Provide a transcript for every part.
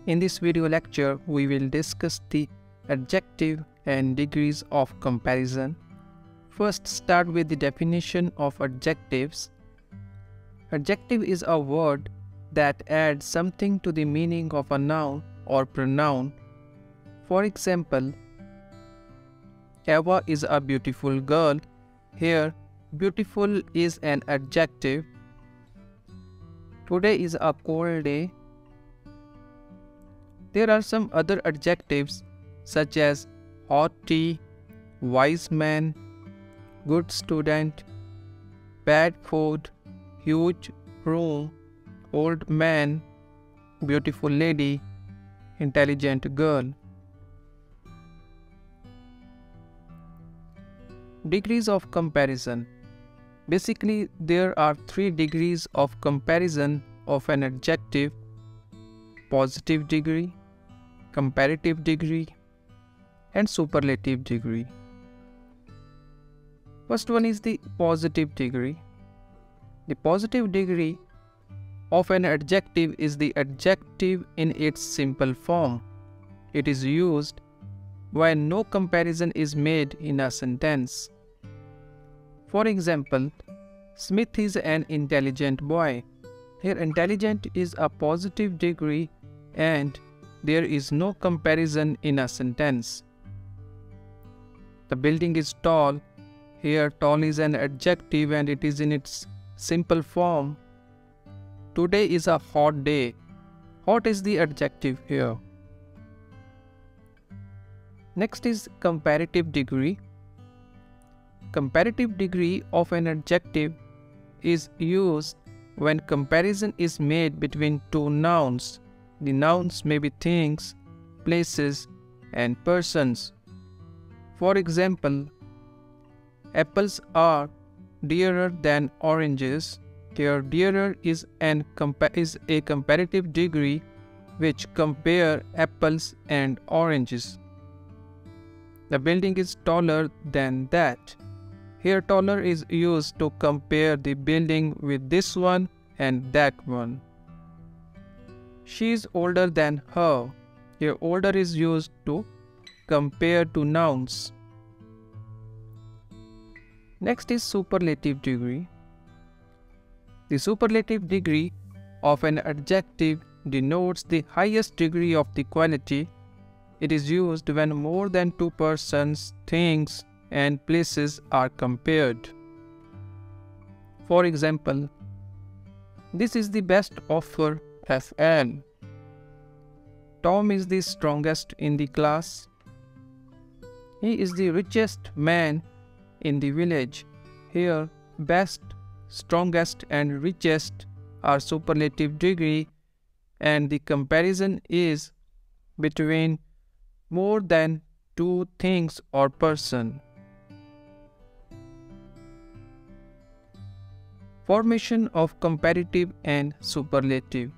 In this video lecture, we will discuss the adjective and degrees of comparison. First, start with the definition of adjectives. Adjective is a word that adds something to the meaning of a noun or pronoun. For example, Eva is a beautiful girl. Here, beautiful is an adjective. Today is a cold day. There are some other adjectives such as hot tea, wise man, good student, bad food, huge room, old man, beautiful lady, intelligent girl. Degrees of comparison. Basically, there are 3 degrees of comparison of an adjective: positive degree, comparative degree, and superlative degree. First one is the positive degree. The positive degree of an adjective is the adjective in its simple form. It is used when no comparison is made in a sentence. For example, Smith is an intelligent boy. Here, intelligent is a positive degree and there is no comparison in a sentence. The building is tall. Here, tall is an adjective and it is in its simple form. Today is a hot day. Hot is the adjective here. Next is comparative degree. Comparative degree of an adjective is used when comparison is made between 2 nouns. The nouns may be things, places, and persons. For example, apples are dearer than oranges. Here, dearer is a comparative degree which compare apples and oranges. The building is taller than that. Here, taller is used to compare the building with this one and that one. She is older than her. Here, older is used to compare 2 nouns. Next is superlative degree. The superlative degree of an adjective denotes the highest degree of the quality. It is used when more than 2 persons, things, and places are compared. For example, this is the best offer FN. Tom is the strongest in the class. He is the richest man in the village. Here, best, strongest, and richest are superlative degree, and the comparison is between more than 2 things or person. Formation of comparative and superlative.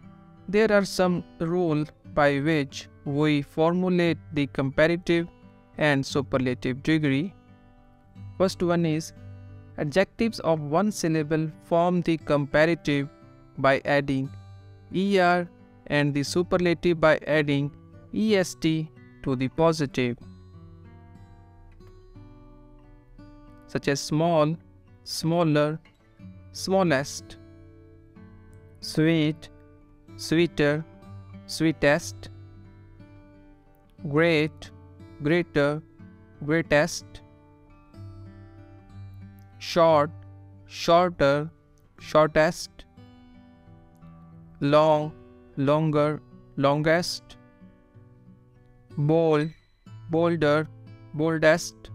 There are some rules by which we formulate the comparative and superlative degree. First one is, adjectives of 1 syllable form the comparative by adding er and the superlative by adding est to the positive, such as small, smaller, smallest, sweet, sweeter, sweetest, great, greater, greatest, short, shorter, shortest, long, longer, longest, bold, bolder, boldest,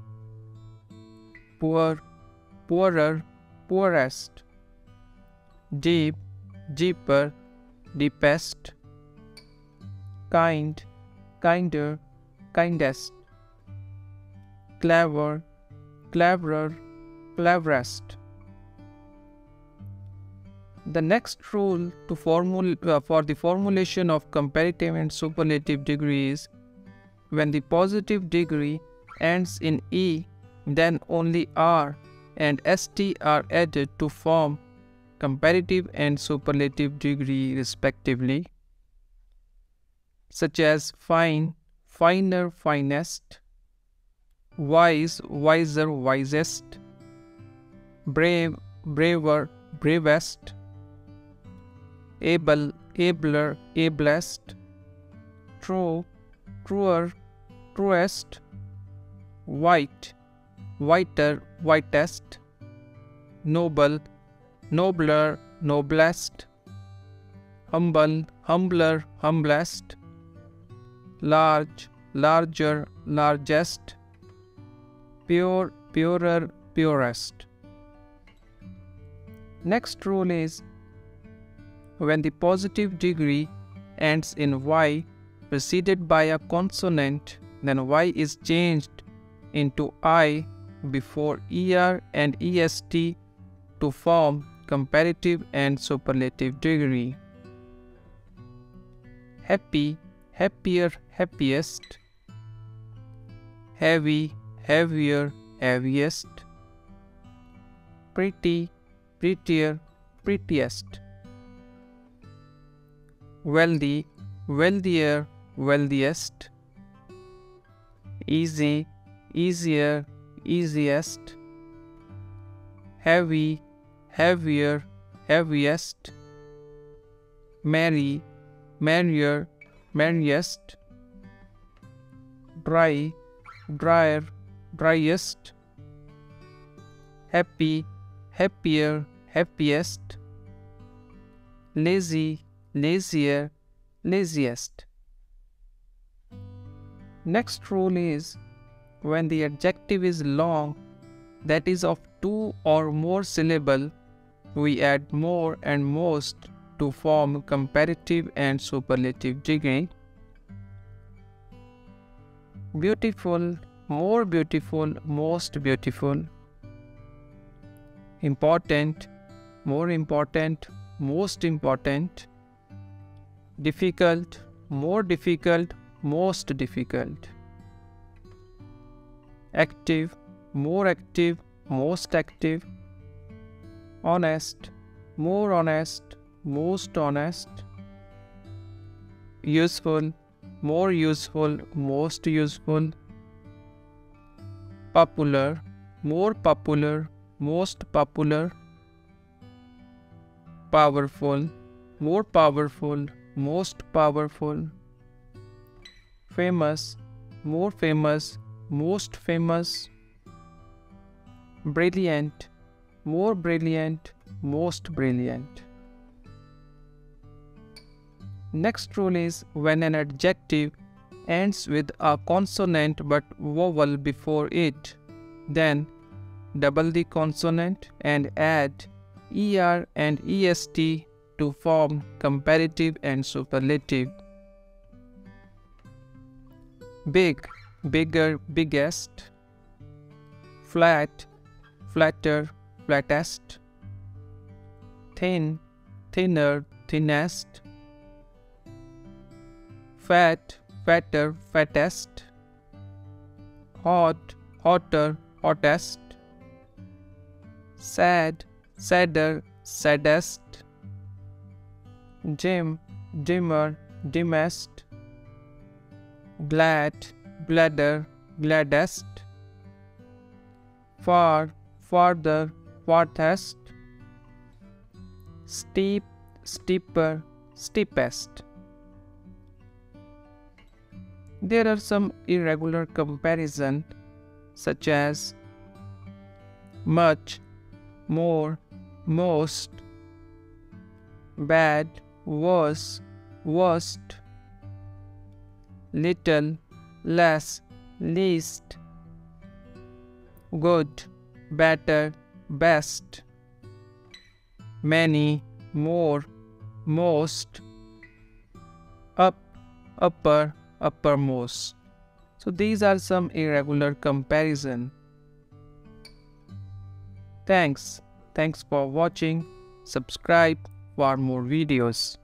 poor, poorer, poorest, deep, deeper, deepest, kind, kinder, kindest, clever, cleverer, cleverest. The next rule for the formulation of comparative and superlative degree is, when the positive degree ends in E, then only R and ST are added to form comparative and superlative degree respectively. such as fine, finer, finest, wise, wiser, wisest, brave, braver, bravest, able, abler, ablest, true, truer, truest, white, whiter, whitest, noble, nobler, noblest, humble, humbler, humblest, large, larger, largest, pure, purer, purest. Next rule is when the positive degree ends in Y preceded by a consonant, then Y is changed into I before ER and EST to form comparative and superlative degree. Happy, happier, happiest, heavy, heavier, heaviest, pretty, prettier, prettiest, wealthy, wealthier, wealthiest, easy, easier, easiest, heavy, heavier, heaviest, merry, merrier, merriest, dry, drier, driest, happy, happier, happiest, lazy, lazier, laziest. Next rule is when the adjective is long, that is of 2 or more syllables, we add more and most to form comparative and superlative degree. Beautiful, more beautiful, most beautiful. Important, more important, most important. Difficult, more difficult, most difficult. Active, more active, most active. Honest, more honest, most honest. Useful, more useful, most useful. Popular, more popular, most popular. Powerful, more powerful, most powerful. Famous, more famous, most famous. Brilliant, more brilliant, most brilliant. Next rule is when an adjective ends with a consonant but vowel before it, then double the consonant and add ER and EST to form comparative and superlative. Big, bigger, biggest. Flat, flatter, flattest. Thin, thinner, thinnest. Fat, fatter, fattest. Hot, hotter, hottest. Sad, sadder, saddest. Dim, dimmer, dimmest. Glad, gladder, gladdest. Far, farther, farthest. Steep, steeper, steepest. There are some irregular comparisons such as much, more, most, bad, worse, worst, little, less, least, good, better, best, many, more, most, up, upper, uppermost. So these are some irregular comparison. Thanks for watching. Subscribe for more videos.